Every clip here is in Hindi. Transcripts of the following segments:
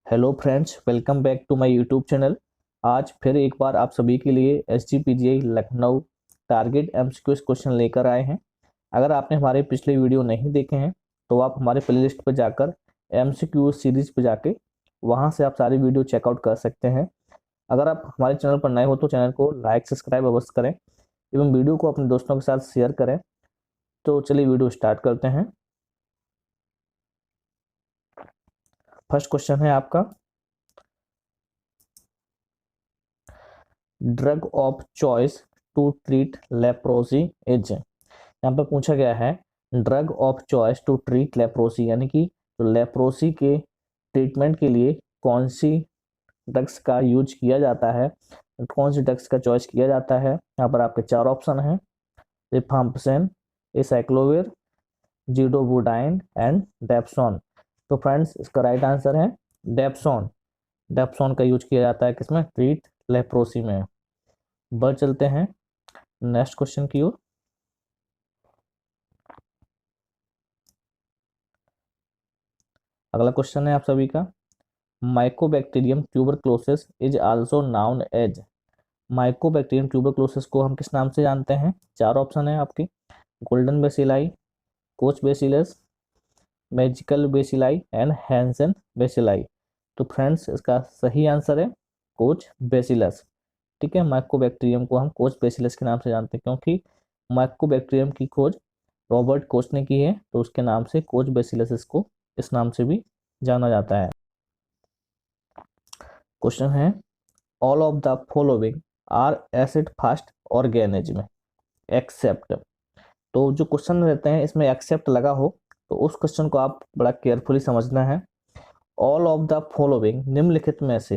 Hello friends, welcome back to my YouTube channel. आज फिर एक बार आप सभी के लिए SGPGI Lucknow target MCQs question लेकर आए हैं। अगर आपने हमारे पिछले वीडियो नहीं देखे हैं तो आप हमारे प्लेलिस्ट पर जाकर MCQ सीरीज पर जाके वहां से आप सारी वीडियो चेकआउट कर सकते हैं। अगर आप हमारे चैनल पर नए हो तो चैनल को लाइक सब्सक्राइब अवश्य करें एवं वीडियो को अपने दोस्तों के साथ शेयर करें। तो चलिए वीडियो स्टार्ट करते हैं। फर्स्ट क्वेश्चन है आपका, drug of choice to treat leprosy is. यहाँ पर पूछा गया है drug of choice to treat leprosy, यानी कि लेप्रोसी के ट्रीटमेंट के लिए कौन सी ड्रग्स का यूज किया जाता है, कौन सी ड्रग्स का चॉइस किया जाता है। यहाँ पर आपके चार ऑप्शन हैं, रिफाम्पसिन, एसाइक्लोविर, जिडोबुडाइन एंड डेप्सोन। तो फ्रेंड्स इसका राइट आंसर है डेप्सोन। डेप्सोन का यूज किया जाता है किसमें, ट्रीट लेप्रोसी में। बढ़ चलते हैं नेक्स्ट क्वेश्चन की ओर। अगला क्वेश्चन है आप सभी का, mycobacterium tuberculosis is also known as. Mycobacterium tuberculosis को हम किस नाम से जानते हैं। चार ऑप्शन है आपकी, golden bacilli, Koch bacillus, magical bacilli and Hansen bacilli. तो फ्रेंड्स इसका सही आंसर है कोच बेसिलस। ठीक है, माइकोबैक्टीरियम को हम कोच बेसिलस के नाम से जानते हैं क्योंकि माइकोबैक्टीरियम की खोज रॉबर्ट कोच ने की है, तो उसके नाम से कोच बेसिलस इसको इस नाम से भी जाना जाता है। क्वेश्चन है, all of the following are acid fast organism except. तो जो क्वेश्चन रहते हैं इसमें एक्सेप्ट लगा हो तो उस क्वेश्चन को आप बड़ा केयरफुली समझना है। ऑल ऑफ द फॉलोइंग, निम्नलिखित में से,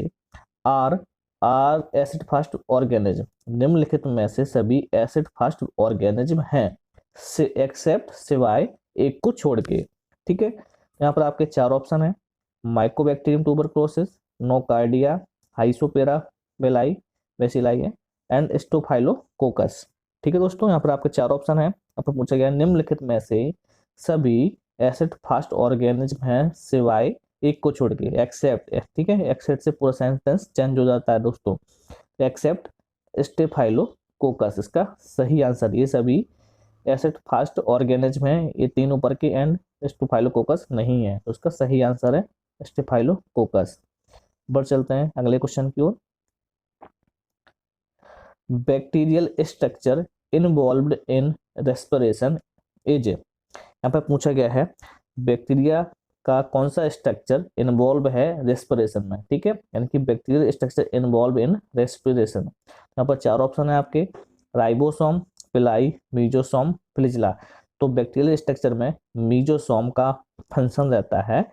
are are acid fast organism, निम्नलिखित में से सभी एसिड फास्ट ऑर्गेनिज्म हैं एक्सेप्ट, सिवाय एक को छोड़ के। ठीक है, यहाँ पर आपके चार ऑप्शन है, माइकोबैक्टीरियम ट्यूबरक्लोसिस, नोकार्डिया, हाइसोपेरा बेलाई बेसिलाई है एंड स्टोफाइलोकोकस। ठीक है दोस्तों, यहाँ पर आपके चार ऑप्शन है। यहाँ पर पूछा गया निम्नलिखित में से सभी एसिड फास्ट ऑर्गेनिज्म हैं सिवाय एक को छोड़ के, एक्सेप्ट। ठीक है, एक्सेप्ट से पूरा सेंटेंस चेंज हो जाता है दोस्तों, एक्सेप्ट स्टेफाइलोकोकस इसका सही आंसर। ये सभी एसिड फास्ट ऑर्गेनिज्म हैं, ये तीन ऊपर के एंड स्टेफाइलोकोकस नहीं है, तो इसका सही आंसर है स्टेफाइलोकोकस। बढ़ चलते हैं अगले क्वेश्चन की ओर। Bacterial structure involved in respiration is. यहाँ पर पूछा गया है बैक्टीरिया का कौन सा स्ट्रक्चर इन्वॉल्व है रेस्पिरेशन में। ठीक है, यानी कि bacterial structure involve in respiration. यहाँ पर चार ऑप्शन है आपके, राइबोसोम, पिलाई, मीजोसोम, फ्लिजला। तो बैक्टीरियल स्ट्रक्चर में मीजोसोम का फंक्शन रहता है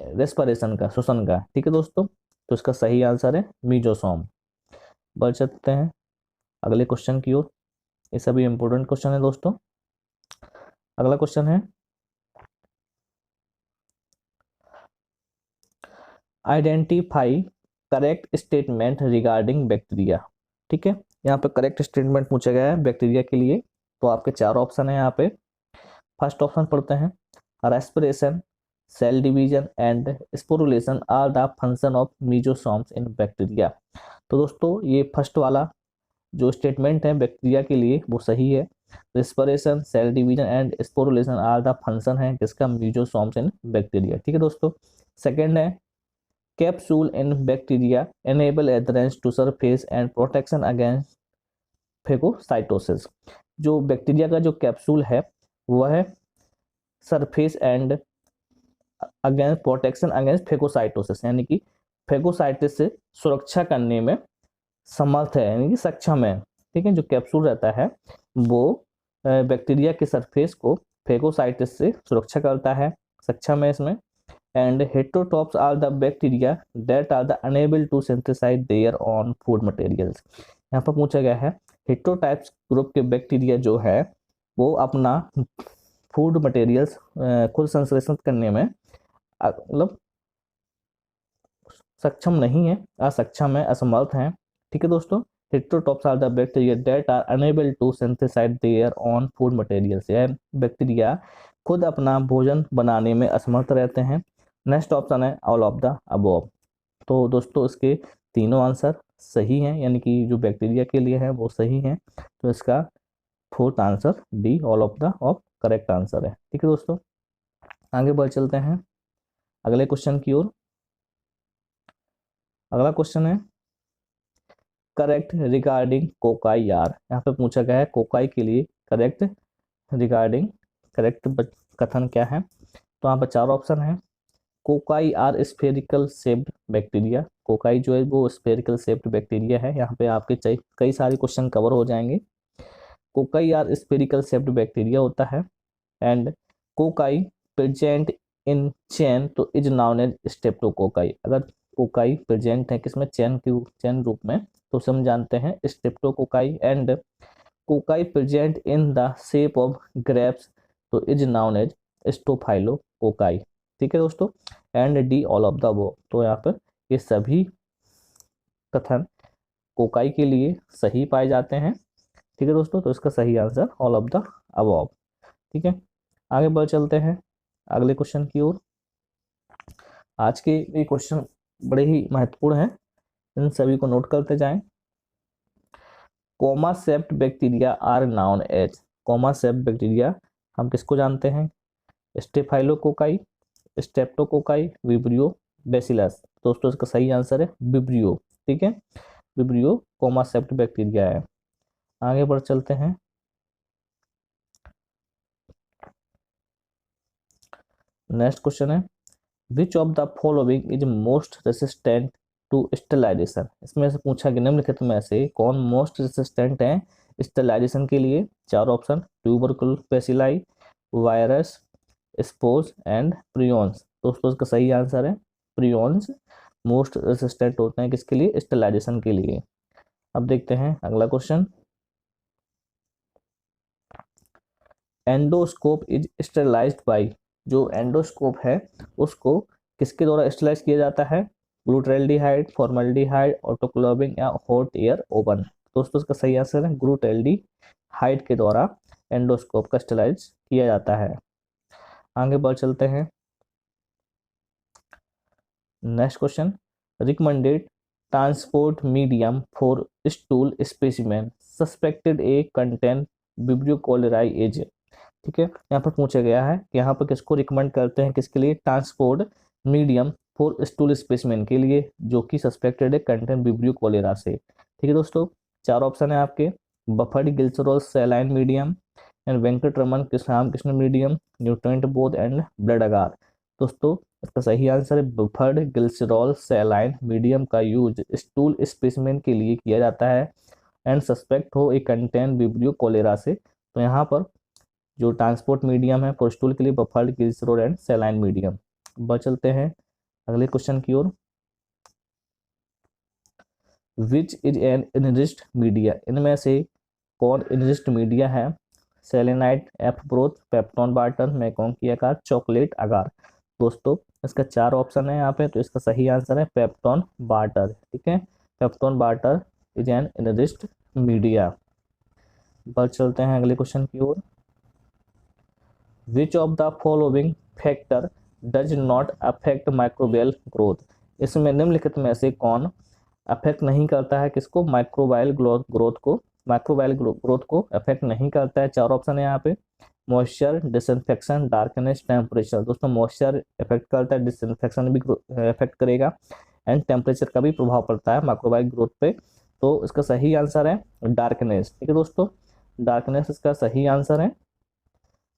रेस्पिरेशन का, श्वसन का। ठीक है दोस्तों, तो इसका सही आंसर है मीजोसोम। बढ़ सकते हैं अगले क्वेश्चन की ओर, ये सभी इंपॉर्टेंट क्वेश्चन है दोस्तों। अगला क्वेश्चन है, identify correct statement regarding bacteria. ठीक है, यहाँ पे करेक्ट स्टेटमेंट पूछा गया है बैक्टीरिया के लिए, तो आपके चार ऑप्शन है यहाँ पे। फर्स्ट ऑप्शन पढ़ते हैं, respiration, cell division and sporulation are the function of mesosomes in bacteria. तो दोस्तों ये फर्स्ट वाला जो स्टेटमेंट है बैक्टीरिया के लिए वो सही है। Respiration, cell division and sporulation are the function है किसका, मीजोसोम्स इन बैक्टीरिया। ठीक है दोस्तों, सेकंड है, capsule in bacteria enable adherence to surface and protection against phagocytosis. जो बैक्टीरिया का जो कैप्सूल है वह surface and against protection against phagocytosis, यानी कि फेगोसाइटिस से सुरक्षा करने में समर्थ है, यानी कि सक्षम है। ठीक है, जो कैप्सूल रहता है वो बैक्टीरिया के सरफेस को फेगोसाइटिस से सुरक्षा करता है, सक्षम है इसमें। And heterotrophs are the bacteria that are the unable to synthesize their own food materials. यहाँ पर पूछा गया है हेटेरोटाइप्स ग्रुप के बैक्टीरिया जो है वो अपना फूड मटेरियल्स खुद संश्लेषण करने में मतलब सक्षम नहीं है, असक्षम है, असमर्थ है। ठीक है दोस्तों, heterotrophs are the bacteria that are unable to synthesize their own food materials. Bacteria खुद अपना भोजन बनाने में असमर्थ रहते हैं, नेक्स्ट ऑप्शन है ऑल ऑफ द अबव। तो दोस्तों इसके तीनों आंसर सही हैं, यानी कि जो बैक्टीरिया के लिए है वो सही हैं। तो इसका fourth answer D all of the of correct answer है। ठीक है दोस्तों, आगे बढ़ चलते हैं अगले क्वेश्चन की ओर। अगला क्वेश्चन है करेक्ट रिगार्डिंग कोकाई आर। यहाँ पे पूछा गया है कोकाई के लिए करेक्ट रिगार्डिंग करेक्ट कथन क्या है। तो यहाँ पर चार ऑप्शन है। Cocci are spherical shaped bacteria. Cocci जो है वो स्फेरिकल शेप्ड बैक्टीरिया है। यहाँ पे आपके कई सारे क्वेश्चन कवर हो जाएंगे। Cocci are spherical shaped bacteria होता है। And cocci present in chain तो इज नाउन एज स्टेप्टोकोकाई। अगर कोकाई प्रेजेंट है किसमें, चैन रूप में, तो उसे हम जानते हैं streptococci. And cocci present in the shape of grapes तो इज नाउन एज स्टोफाइलोकोकाई। ठीक है दोस्तों, and D all of the above. तो यहाँ पर ये सभी कथन कोकाई के लिए सही पाए जाते हैं। ठीक है दोस्तों, तो इसका सही answer all of the above. ठीक है, आगे बढ़ चलते हैं अगले क्वेश्चन की ओर। आज के ये क्वेश्चन बड़े ही महत्वपूर्ण हैं, इन सभी को नोट करते जाएं। Comma shaped bacteria are known as. Comma shaped bacteria हम किसको जानते हैं, स्टेफाइलोकोकाई, स्टेप्टोकोकाई, विब्रियो, बेसिलस। दोस्तों इसका सही आंसर है विब्रियो। ठीक है, विब्रियो कोमा सेप्ट बैक्टीरिया है। आगे बढ़ चलते हैं। नेक्स्ट क्वेश्चन है which of the following is most resistant to sterilization. इसमें से पूछा कि निम्नलिखित में से कौन मोस्ट रेसिस्टेंट है स्टेलाइजेशन के लिए। चार option tubercle bacilli, virus, spores and prions. दोस्तों इसका सही आंसर है प्रियॉन्स मोस्ट रेसिस्टेंट होते हैं किसके लिए, स्टेलाइजेशन के लिए। अब देखते हैं अगला question. Endoscope is sterilized by. जो एंडोस्कोप है उसको किसके द्वारा स्टेरलाइज किया जाता है, ग्लूटाल्डिहाइड, फॉर्मल्डिहाइड, ऑटोक्लेविंग या हॉट एयर ओवन। दोस्तों इसका सही आंसर है ग्लूटाल्डिहाइड के द्वारा एंडोस्कोप का स्टेरलाइज किया जाता है। आगे बढ़ चलते हैं। Next question recommended transport medium for stool specimen suspected a contain vibrio cholerae as. ठीक है, यहाँ पर पूछा गया है कि यहाँ पर किसको रिकमेंड करते हैं, किसके लिए, transport medium for stool specimen के लिए जो कि सस्पेक्टेड है कंटेन विब्रियो कोलेरा से। ठीक है दोस्तों, चार ऑप्शन है आपके, buffered glycerol saline medium and Venkatraman Ramakrishna medium, nutrient broth and blood agar. दोस्तों इसका सही आंसर है बफर्ड गिल्सरोल सैलाइन मीडियम का यूज स्टूल स्पेसिमेन के लिए किया जाता है एंड सस्पेक्ट हो ए कंटेन विब्रियो कोलेरा से। तो यहाँ पर जो ट्रांसपोर्ट मीडियम है फॉर स्टूल के लिए buffered glycerol and saline medium. बढ़ चलते हैं अगले क्वेश्चन की ओर। Which is an enriched media. इनमें से कौन इनरिच्ड मीडिया है, selenite, F broth, peptone water, MacConkey agar, chocolate अगार। दोस्तों इसका चार ऑप्शन है यहाँ पे, तो इसका सही आंसर है पेप्टोन बार्टर। ठीक है, peptone water is an enriched media. बढ़ चलते हैं अगले क्वेश्चन की ओर। Which of the following factor does not affect microbial growth. इसमें निम्नलिखित में से कौन अफेक्ट नहीं करता है किसको, माइक्रोबायल ग्रोथ को, माइक्रोबायल ग्रोथ को अफेक्ट नहीं करता है। चार ऑप्शन है यहाँ पे, मॉइस्चर, डिसइंफेक्शन, डार्कनेस, टेम्परेचर। दोस्तों मॉइस्चर इफेक्ट करता है, डिसइंफेक्शन भी इफेक्ट करेगा एंड टेम्परेचर का भी प्रभाव पड़ता है माइक्रोबायल ग्रोथ पे। तो इसका सही आंसर है डार्कनेस। ठीक है दोस्तों, डार्कनेस इसका सही आंसर है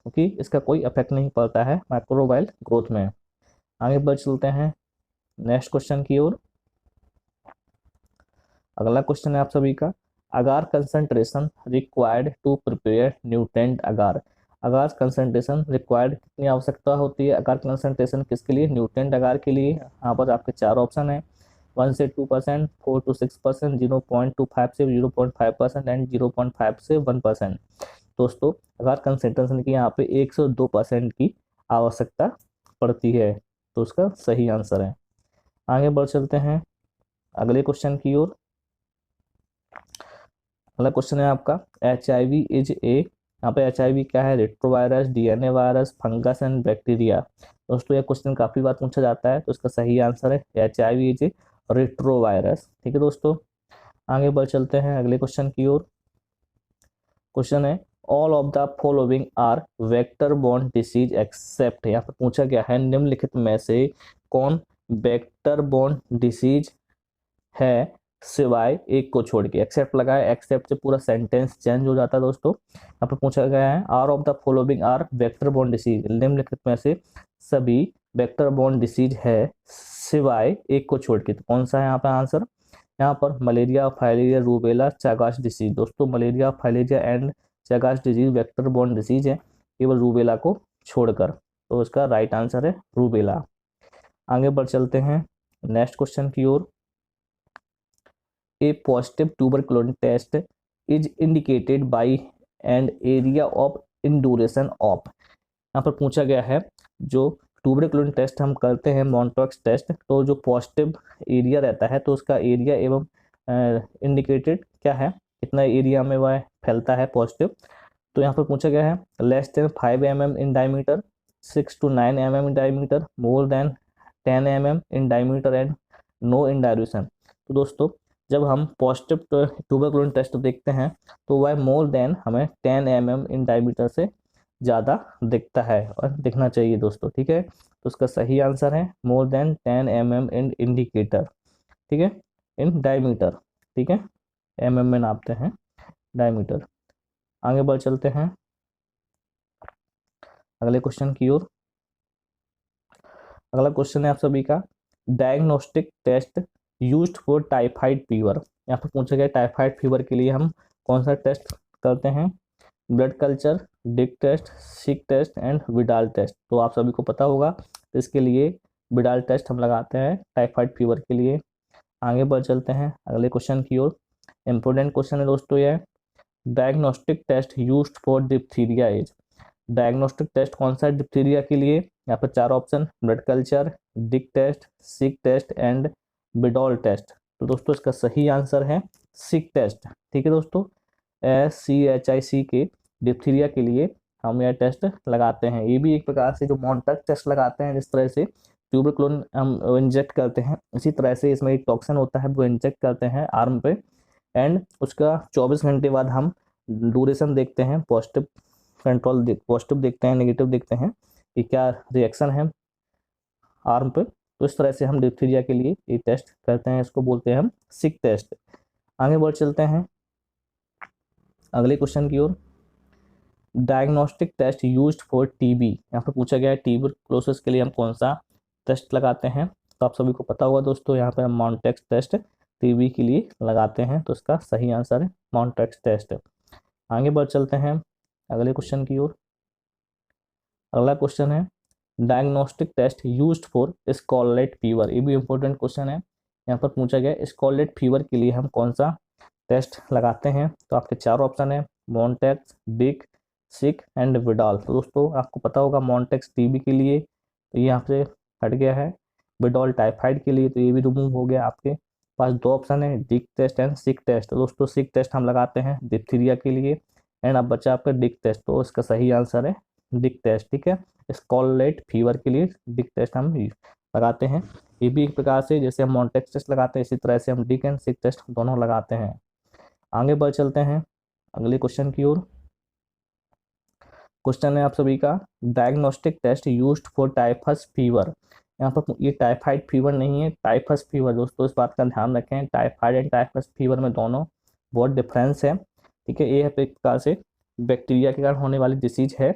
क्योंकि इसका कोई इफेक्ट नहीं पड़ता है माइक्रोबायल ग्रोथ में। आगे बढ़ चलते हैं नेक्स्ट क्वेश्चन की ओर। अगला क्वेश्चन है आप सभी का, agar concentration required to prepare nutrient agar. Agar concentration required कितनी आवश्यकता होती है, अगार कंसंट्रेशन किसके लिए, न्यूट्रेंट अगार के लिए। यहाँ पर आपके चार ऑप्शन है, 1 से 2%, 4 to 6%, 0.25 से 0.5% एंड 0.5 से 1%। दोस्तों अगार कंसंट्रेशन की यहाँ पे 1 से 2% की आवश्यकता पड़ती है, तो उसका सही आंसर है। आगे बढ़ चलते हैं अगले क्वेश्चन की ओर। अगला क्वेश्चन है आपका, HIV इज ए यहाँ पे HIV क्या है, retrovirus, DNA virus, fungus and bacteria. दोस्तों ये क्वेश्चन काफी बार पूछा जाता है, तो इसका सही आंसर है HIV इज रेट्रोवायरस। ठीक है दोस्तों, आगे बढ़ चलते हैं अगले क्वेश्चन की ओर। क्वेश्चन है all of the following are vector borne disease except, यहाँ पर पूछा गया है निम्नलिखित में से कौन वेक्टर बॉर्न डिसीज है सिवाय एक को छोड़ के। एक्सेप्ट लगाए, एक्सेप्ट से पूरा सेंटेंस चेंज हो जाता है दोस्तों। यहाँ पर पूछा गया है are of the following are vector borne disease, निम्नलिखित में से सभी वेक्टर बॉर्न डिसीज है सिवाय एक को छोड़ के, तो कौन सा है यहाँ पर आंसर। यहाँ पर malaria, filaria, rubella, Chagas disease. दोस्तों malaria, filaria and Chagas disease vector borne disease है, केवल रूबेला को छोड़कर, तो इसका राइट आंसर है रूबेला। आगे बढ़ चलते हैं नेक्स्ट क्वेश्चन की ओर। A positive tuberculosis test is indicated by and area of induration of, यहाँ पर पूछा गया है जो ट्यूबरकुलोसिस टेस्ट हम करते हैं मॉन्टॉक्स टेस्ट, तो जो पॉजिटिव एरिया रहता है तो उसका एरिया एवं इंडिकेटेड क्या है, कितना एरिया में वह फैलता है पॉजिटिव। तो यहाँ पर पूछा गया है less than 5 mm in diameter, 6 to 9 mm in diameter, more than 10 mm in diameter and no in direction. तो दोस्तों जब हम पॉजिटिव ट्यूबरकुलोसिस टेस्ट देखते हैं तो वह मोर देन हमें 10 mm इन डायमीटर से ज़्यादा दिखता है और दिखना चाहिए दोस्तों। ठीक है, तो उसका सही आंसर है मोर देन 10 mm इन इंडिकेटर, ठीक है, इन डायमीटर। ठीक है, mm में नापते हैं डायमीटर। आगे बढ़ चलते हैं अगले क्वेश्चन की ओर। अगला क्वेश्चन है आप सभी का diagnostic test used for typhoid fever, यहाँ पर पूछा गया टाइफाइड फीवर के लिए हम कौन सा टेस्ट करते हैं, blood culture, Dick test, Schick test and Widal test. तो आप सभी को पता होगा, तो इसके लिए विडाल टेस्ट हम लगाते हैं टाइफाइड फीवर के लिए। आगे बढ़ चलते हैं अगले क्वेश्चन की ओर। इंपॉर्टेंट क्वेश्चन है दोस्तों ये, diagnostic test used for diphtheria is, diagnostic test कौन सा है डिप्थीरिया के लिए। यहाँ पर 4 option, blood culture, Dick test, Schick test and Widal test. तो दोस्तों इसका सही आंसर है सिक टेस्ट। ठीक है दोस्तों, SCHIC के डिप्थीरिया के लिए हम यह टेस्ट लगाते हैं। ये भी एक प्रकार से जो मॉन्टॉक्स टेस्ट लगाते हैं, जिस तरह से ट्यूबरकुलोसिस हम इंजेक्ट करते हैं, इसी तरह से इसमें एक टॉक्सिन होता है वो इंजेक्ट करते हैं आर्म पे, एंड उसका 24 घंटे बाद हम ड्यूरेशन देखते हैं, पॉजिटिव कंट्रोल पॉजिटिव देखते हैं, नेगेटिव देखते हैं कि क्या रिएक्शन है आर्म पे। तो इस तरह से हम डिप्थीरिया के लिए ये टेस्ट करते हैं, इसको बोलते हैं हम सिक टेस्ट। आगे बढ़ चलते हैं अगले क्वेश्चन की ओर। Diagnostic test used for TB, यहाँ पर पूछा गया है ट्यूबरकुलोसिस के लिए हम कौन सा टेस्ट लगाते हैं। तो आप सभी को पता होगा दोस्तों, यहाँ पर हम मॉन्टेक्स टेस्ट TB के लिए लगाते हैं, तो इसका सही आंसर है मॉन्टेक्स टेस्ट। आगे बढ़ चलते हैं अगले क्वेश्चन की ओर। अगला क्वेश्चन है diagnostic test used for scarlet fever, ये भी इंपॉर्टेंट क्वेश्चन है। यहाँ पर पूछा गया स्कारलेट फीवर के लिए हम कौन सा टेस्ट लगाते हैं। तो आपके 4 ऑप्शन है, Mantoux, Dick, Schick and Widal. तो दोस्तों आपको पता होगा मॉन्टेक्स TB के लिए, तो ये यहाँ से हट गया है। विडाल टाइफाइड के लिए, तो ये भी रिमूव हो गया। आपके पास 2 ऑप्शन है, Dick test and Schick test. तो दोस्तों सिक टेस्ट हम लगाते हैं डिप्थीरिया के लिए, एंड अब बचा आपका डिक टेस्ट, तो इसका सही आंसर है डिक टेस्ट। ठीक है, स्कारलेट फीवर के लिए डिक टेस्ट हम लगाते हैं। ये भी एक प्रकार से जैसे हम मॉन्टेक्स टेस्ट लगाते हैं, इसी तरह से हम डिक एंड सिक टेस्ट दोनों लगाते हैं। आगे बढ़ चलते हैं अगले क्वेश्चन की ओर। क्वेश्चन है आप सभी का diagnostic test used for typhus fever, यहाँ पर ये टाइफाइड फीवर नहीं है, टाइफस फीवर। दोस्तों इस बात का ध्यान रखें, टाइफाइड एंड टाइफस फीवर में दोनों बहुत डिफरेंस है। ठीक है, ये एक प्रकार से बैक्टीरिया के कारण होने वाली डिसीज है।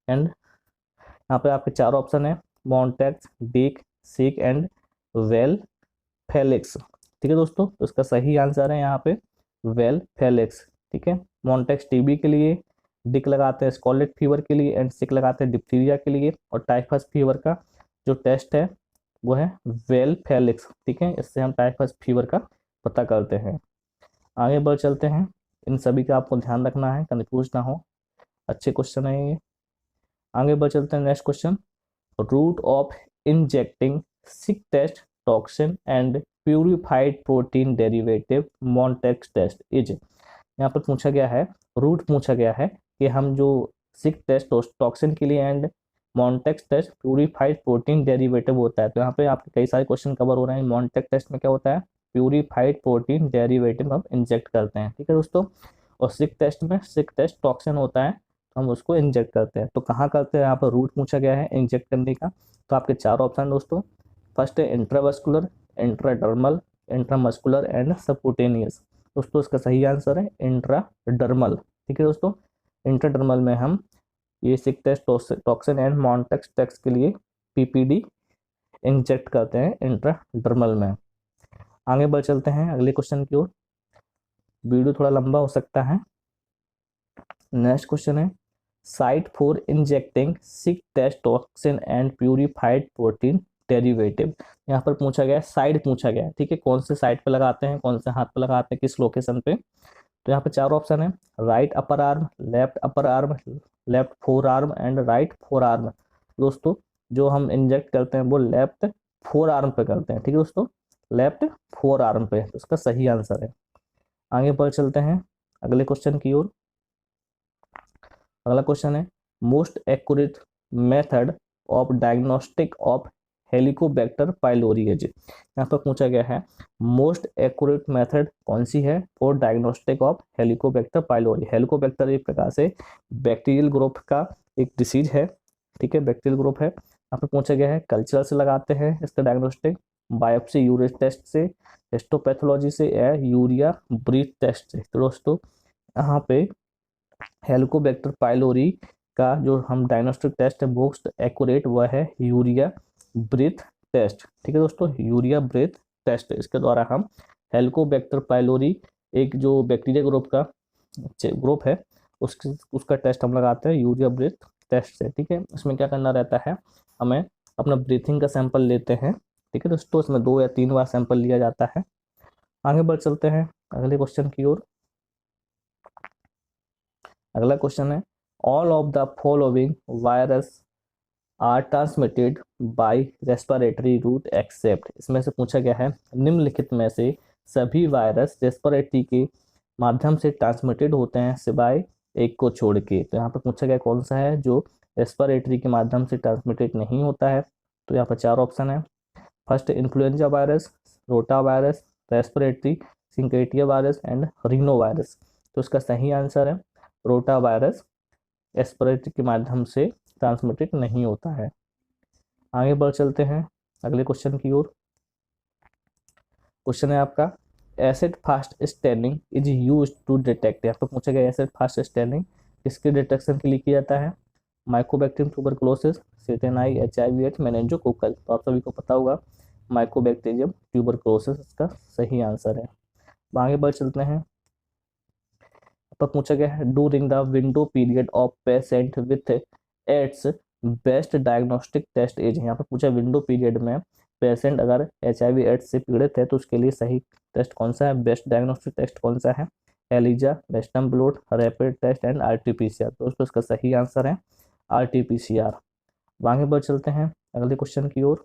एंड यहाँ पे आपके 4 ऑप्शन है, Mantoux, Dick, Schick and Weil Felix. ठीक है दोस्तों, तो इसका सही आंसर है यहाँ पे वेल फेलिक्स। ठीक है, मॉन्टेक्स TB के लिए, डिक लगाते हैं स्कारलेट फीवर के लिए, एंड सिक लगाते हैं डिप्थीरिया के लिए, और टाइफस फीवर का जो टेस्ट है वो है वेल फेलिक्स। ठीक है, इससे हम टाइफस फीवर का पता करते हैं। आगे बढ़ चलते हैं, इन सभी का आपको ध्यान रखना है, कंफ्यूज ना हो, अच्छे क्वेश्चन है ये। आगे बढ़ चलते हैं next question, route of injecting Schick test toxin and purified protein derivative Mantoux test is, यहाँ पर पूछा गया है रूट पूछा गया है कि हम जो सिक टेस्ट टॉक्सिन के लिए and Mantoux test purified protein derivative होता है। तो यहाँ पे आपके कई सारे क्वेश्चन कवर हो रहे हैं। मॉन्टेक्स टेस्ट में क्या होता है, प्यूरिफाइड प्रोटीन डेरिवेटिव हम इंजेक्ट करते हैं, ठीक है दोस्तों। और सिक टेस्ट टॉक्सिन होता है, तो हम उसको इंजेक्ट करते हैं। तो कहाँ करते हैं, यहाँ पर रूट पूछा गया है इंजेक्ट करने का। तो आपके चार ऑप्शन दोस्तों, फर्स्ट है intravascular, intradermal, intramuscular and subcutaneous. दोस्तों इसका सही आंसर है इंट्राडर्मल, ठीक है दोस्तों। इंट्राडर्मल में हम ये Schick test toxin and Mantoux test के लिए पीपीडी इंजेक्ट करते हैं इंट्राडर्मल में। आगे बढ़ चलते हैं अगले क्वेश्चन की ओर। वीडियो थोड़ा लंबा हो सकता है। नेक्स्ट क्वेश्चन है site for injecting Schick test toxin and purified protein derivative. यहाँ पर पूछा गया साइड पूछा गया, ठीक है, कौन से साइड पे लगाते हैं, कौन से हाथ पे लगाते हैं, किस लोकेशन पे। तो यहाँ पे चार ऑप्शन है, right upper arm, left upper arm, left four arm and right four arm. दोस्तों जो हम इंजेक्ट करते हैं वो लेफ्ट फोर आर्म पे करते हैं, ठीक है दोस्तों, लेफ्ट फोर आर्म पे। तो इसका सही आंसर है। आगे बढ़ चलते हैं अगले क्वेश्चन की ओर। अगला क्वेश्चन है most accurate method of diagnostic of Helicobacter pylori. यहाँ पर पूछा गया है मोस्ट एक्यूरेट मेथड कौन सी है for diagnostic of Helicobacter pylori. Helicobacter एक प्रकार से बैक्टीरियल ग्रुप का एक डिसीज है, ठीक है, बैक्टीरियल ग्रुप है। यहाँ पर पूछा गया है कल्चर से लगाते हैं इसका डायग्नोस्टिक, बायोप्सी यूरिन टेस्ट से, हिस्टोपैथोलॉजी से या यूरिया ब्रीथ टेस्ट से। तो दोस्तों यहाँ पे हेलिकोबैक्टर पाइलोरी का जो हम डायग्नोस्टिक टेस्ट है मोस्ट एक्यूरेट वह है यूरिया ब्रीथ टेस्ट, ठीक है दोस्तों, यूरिया ब्रीथ टेस्ट। इसके द्वारा हम हेलिकोबैक्टर पाइलोरी एक जो बैक्टीरिया ग्रुप है उसका टेस्ट हम लगाते हैं यूरिया ब्रीथ टेस्ट से, ठीक है। इसमें क्या करना रहता है, हमें अपना ब्रीथिंग का सैंपल लेते हैं, ठीक है दोस्तों, इसमें 2 या 3 बार सैंपल लिया जाता है। आगे बढ़ चलते हैं अगले क्वेश्चन की ओर। अगला क्वेश्चन है all of the following virus are transmitted by respiratory route except. इसमें से पूछा गया है निम्नलिखित में से सभी वायरस रेस्पिरेटरी के माध्यम से ट्रांसमिटेड होते हैं सिवाय एक को छोड़ के। तो यहाँ पर पूछा गया कौन सा है जो रेस्पिरेटरी के माध्यम से ट्रांसमिटेड नहीं होता है। तो यहाँ पर चार ऑप्शन है, first influenza virus, rota virus, respiratory सिंक्रेटिया वायरस एंड रीनो वायरस। तो इसका सही आंसर है रोटा वायरस रेस्पिरेटरी के माध्यम से ट्रांसमिटेड नहीं होता है। आगे बढ़ चलते हैं अगले क्वेश्चन की ओर। क्वेश्चन है आपका acid fast standing is used to detect. यहाँ पर पूछा गया एसिड फास्ट स्टैंडिंग किसके डिटेक्शन के लिए किया जाता है, माइकोबैक्टीरियम ट्यूबरकुलोसिस, सेटेनाई, एचआईवी/एड्स, मेनिंजोकोकल। तो आप सभी को पता होगा माइकोबैक्टीरियम ट्यूबरकुलोसिस इसका सही आंसर है। आगे बढ़ चलते हैं। पर पूछा गया है during the window period of patient with AIDS best diagnostic test as. यहाँ पर पूछा विंडो पीरियड में पेशेंट अगर HIV/AIDS से पीड़ित है तो उसके लिए सही टेस्ट कौन सा है, बेस्ट डायग्नोस्टिक टेस्ट कौन सा है, ELISA, western blot, rapid test and RT-PCR। दोस्तों इसका सही आंसर है RT-PCR। आगे बढ़ चलते हैं अगले क्वेश्चन की ओर।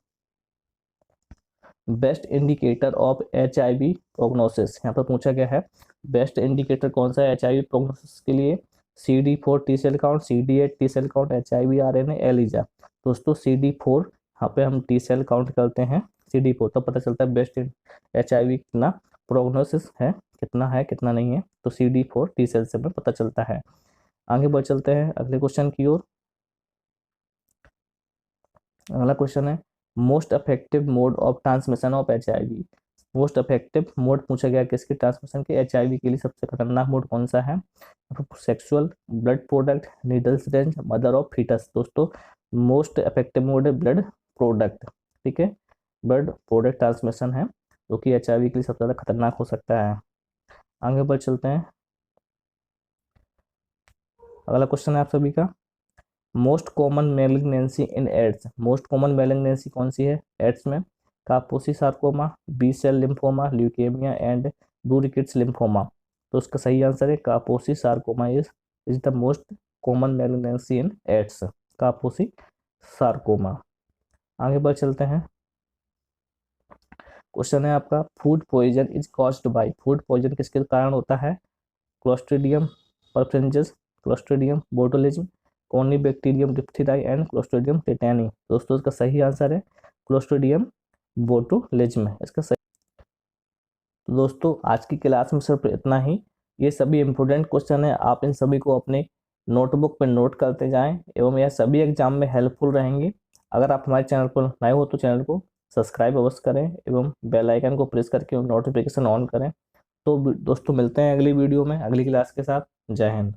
Best indicator of HIV prognosis. यहाँ पर पूछा गया है बेस्ट इंडिकेटर कौन सा है HIV प्रोग्नोसिस के लिए, CD4 T cell count, CD8 T cell count, HIV RNA, ELISA. दोस्तों CD4 यहाँ पे हम टी सेल काउंट करते हैं CD4, तो पता चलता है बेस्ट HIV कितना प्रोग्नोसिस है कितना नहीं है। तो CD4 टी सेल से हमें पता चलता है। आगे बढ़ चलते हैं अगले क्वेश्चन की ओर। अगला क्वेश्चन है most effective mode of transmission of HIV। Most effective mode पूछा गया किसके ट्रांसमिशन के, HIV के लिए सबसे खतरनाक मोड कौन सा है, sexual, blood product, needles range, mother of foetus. दोस्तों मोस्ट इफेक्टिव मोड है ब्लड प्रोडक्ट, ठीक है, ब्लड प्रोडक्ट ट्रांसमिशन है जो कि HIV के लिए सबसे ज़्यादा खतरनाक हो सकता है। आगे बढ़ चलते हैं। अगला क्वेश्चन है आप सभी का most common malignancy in AIDS. Most common malignancy कौन सी है एड्स में, Kaposi sarcoma, B cell lymphoma, leukaemia and Burkitt's lymphoma. तो उसका सही आंसर है Kaposi sarcoma is the most common malignancy in AIDS, Kaposi sarcoma. आगे बढ़ चलते हैं। क्वेश्चन है आपका food poison is caused by. Food poison किसके कारण होता है, Clostridium perfringens, Clostridium botulism, Corynebacterium diphtheriae and Clostridium tetani. दोस्तों इसका सही आंसर है क्लोस्ट्रीडियम बोटुलिज्म है इसका सही। तो दोस्तों आज की क्लास में सिर्फ इतना ही। ये सभी इंपॉर्टेंट क्वेश्चन है, आप इन सभी को अपने नोटबुक पर नोट करते जाएं एवं यह सभी एग्जाम में हेल्पफुल रहेंगे। अगर आप हमारे चैनल पर नए हो तो चैनल को सब्सक्राइब अवश्य करें एवं बेल आइकन को प्रेस करके नोटिफिकेशन ऑन करें। तो दोस्तों मिलते हैं अगली वीडियो में अगली क्लास के साथ। जय हिंद।